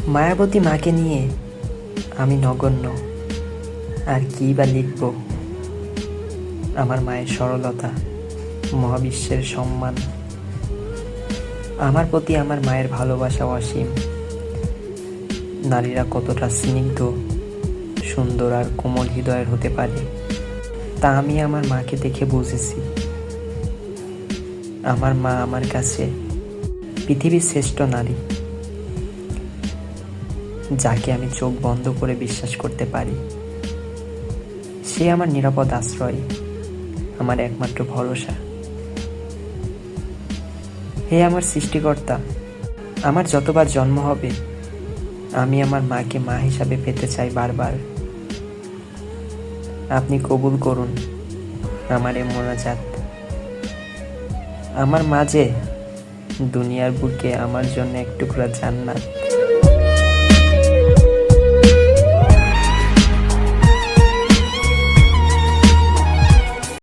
মায়াবতী মাকে নিয়ে আমি নগণ্য, আর কী বা লিখব। আমার মায়ের সরলতা, মহাবিশ্বের সম্মান, আমার প্রতি আমার মায়ের ভালোবাসা অসীম। নারীরা কতটা স্নিগ্ধ, সুন্দর আর কোমল হৃদয়ের হতে পারে, তা আমি আমার মাকে দেখে বুঝেছি। আমার মা আমার কাছে পৃথিবীর শ্রেষ্ঠ নারী, যাকে আমি চোখ বন্ধ করে বিশ্বাস করতে পারি। সে আমার নিরাপদ আশ্রয়, আমার একমাত্র ভরসা। হে আমার সৃষ্টিকর্তা, আমার যতবার জন্ম হবে আমি আমার মাকে মা হিসাবে পেতে চাই বারবার। আপনি কবুল করুন আমার এ মোনাজাত। আমার মা যে দুনিয়ার বুকে আমার জন্য এক টুকরা জান্নাত।